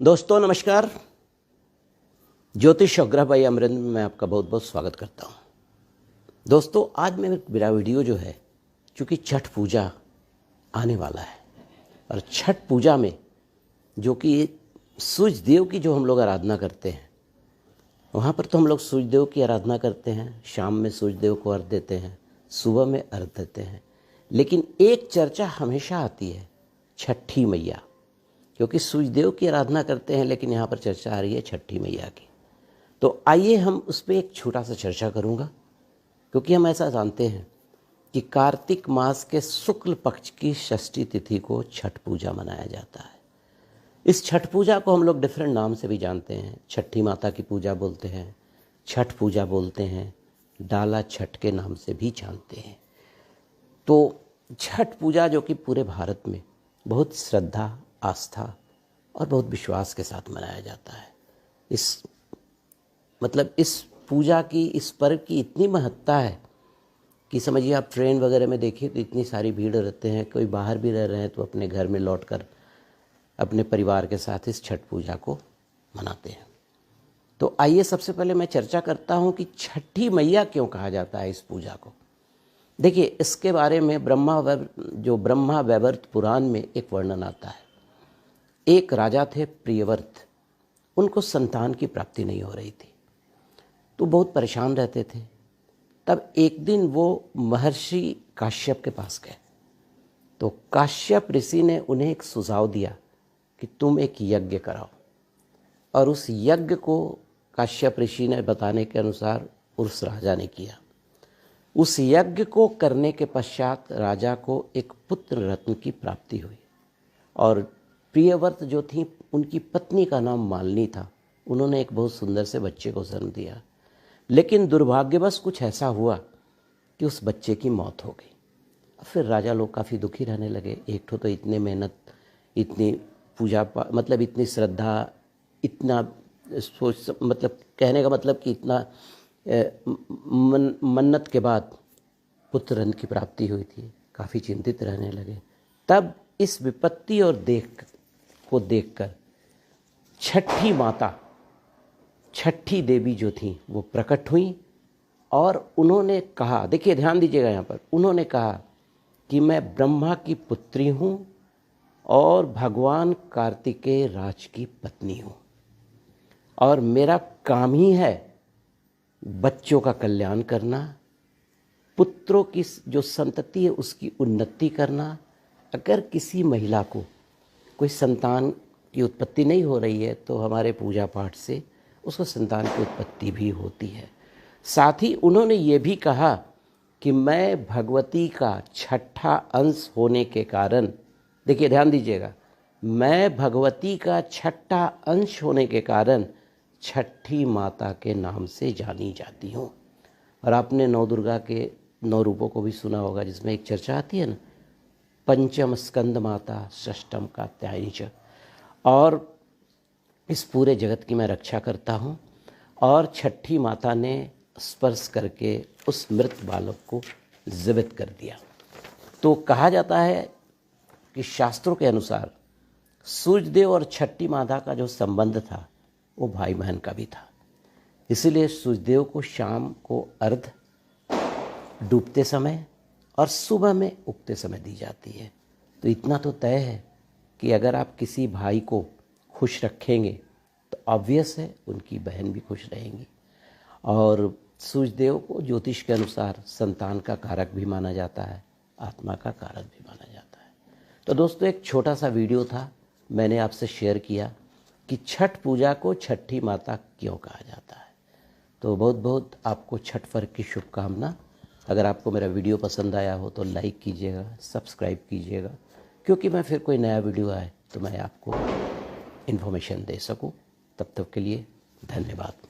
दोस्तों नमस्कार। ज्योतिष और ग्रह भाई अमरेंद्र में मैं आपका बहुत बहुत स्वागत करता हूं। दोस्तों आज मेरा वीडियो जो है, चूँकि छठ पूजा आने वाला है और छठ पूजा में जो कि सूर्य देव की जो हम लोग आराधना करते हैं, वहाँ पर तो हम लोग सूर्य देव की आराधना करते हैं। शाम में सूर्य देव को अर्घ देते हैं, सुबह में अर्घ देते हैं। लेकिन एक चर्चा हमेशा आती है छठी मैया, क्योंकि सूर्य देव की आराधना करते हैं, लेकिन यहाँ पर चर्चा आ रही है छठी मैया की। तो आइए हम उस पर एक छोटा सा चर्चा करूँगा, क्योंकि हम ऐसा जानते हैं कि कार्तिक मास के शुक्ल पक्ष की षष्ठी तिथि को छठ पूजा मनाया जाता है। इस छठ पूजा को हम लोग डिफरेंट नाम से भी जानते हैं। छठी माता की पूजा बोलते हैं, छठ पूजा बोलते हैं, डाला छठ के नाम से भी जानते हैं। तो छठ पूजा जो कि पूरे भारत में बहुत श्रद्धा, आस्था और बहुत विश्वास के साथ मनाया जाता है। इस पूजा की, इस पर्व की इतनी महत्ता है कि समझिए आप ट्रेन वगैरह में देखिए तो इतनी सारी भीड़ रहते हैं। कोई बाहर भी रह रहे हैं तो अपने घर में लौटकर अपने परिवार के साथ इस छठ पूजा को मनाते हैं। तो आइए सबसे पहले मैं चर्चा करता हूं कि छठी मैया क्यों कहा जाता है इस पूजा को। देखिए, इसके बारे में ब्रह्मा वैवर्त पुराण में एक वर्णन आता है। एक राजा थे प्रियव्रत, उनको संतान की प्राप्ति नहीं हो रही थी, तो बहुत परेशान रहते थे। तब एक दिन वो महर्षि काश्यप के पास गए, तो काश्यप ऋषि ने उन्हें एक सुझाव दिया कि तुम एक यज्ञ कराओ। और उस यज्ञ को काश्यप ऋषि ने बताने के अनुसार उस राजा ने किया। उस यज्ञ को करने के पश्चात राजा को एक पुत्र रत्न की प्राप्ति हुई। और प्रियव्रत जो थी, उनकी पत्नी का नाम मालिनी था। उन्होंने एक बहुत सुंदर से बच्चे को जन्म दिया। लेकिन दुर्भाग्यवश कुछ ऐसा हुआ कि उस बच्चे की मौत हो गई। फिर राजा लोग काफ़ी दुखी रहने लगे। एक तो इतने मेहनत, इतनी पूजा, मतलब इतनी श्रद्धा, इतना सोच, मतलब कहने का मतलब कि इतना मन्नत के बाद पुत्र रत्न की प्राप्ति हुई थी। काफ़ी चिंतित रहने लगे। तब इस विपत्ति और देखकर छठी माता, छठी देवी जो थी वो प्रकट हुई और उन्होंने कहा, देखिए ध्यान दीजिएगा यहाँ पर, उन्होंने कहा कि मैं ब्रह्मा की पुत्री हूँ और भगवान कार्तिकेय राज की पत्नी हूँ, और मेरा काम ही है बच्चों का कल्याण करना, पुत्रों की जो संतति है उसकी उन्नति करना। अगर किसी महिला को कोई संतान की उत्पत्ति नहीं हो रही है तो हमारे पूजा पाठ से उसको संतान की उत्पत्ति भी होती है। साथ ही उन्होंने ये भी कहा कि मैं भगवती का छठा अंश होने के कारण, देखिए ध्यान दीजिएगा, मैं भगवती का छठा अंश होने के कारण छठी माता के नाम से जानी जाती हूँ। और आपने नौ दुर्गा के 9 रूपों को भी सुना होगा, जिसमें एक चर्चा आती है ना, पंचम स्कंद माता षष्ठम कात्यायनी च। और इस पूरे जगत की मैं रक्षा करता हूँ। और छठी माता ने स्पर्श करके उस मृत बालक को जीवित कर दिया। तो कहा जाता है कि शास्त्रों के अनुसार सूर्यदेव और छठी माता का जो संबंध था वो भाई बहन का भी था। इसीलिए सूर्यदेव को शाम को अर्घ डूबते समय और सुबह में उगते समय दी जाती है। तो इतना तो तय है कि अगर आप किसी भाई को खुश रखेंगे तो ऑब्वियस है उनकी बहन भी खुश रहेंगी। और सूर्यदेव को ज्योतिष के अनुसार संतान का कारक भी माना जाता है, आत्मा का कारक भी माना जाता है। तो दोस्तों एक छोटा सा वीडियो था, मैंने आपसे शेयर किया कि छठ पूजा को छठी माता क्यों कहा जाता है। तो बहुत बहुत आपको छठ पर्व की शुभकामना। अगर आपको मेरा वीडियो पसंद आया हो तो लाइक कीजिएगा, सब्सक्राइब कीजिएगा, क्योंकि मैं फिर कोई नया वीडियो आए तो मैं आपको इन्फॉर्मेशन दे सकूं। तब तक के लिए धन्यवाद।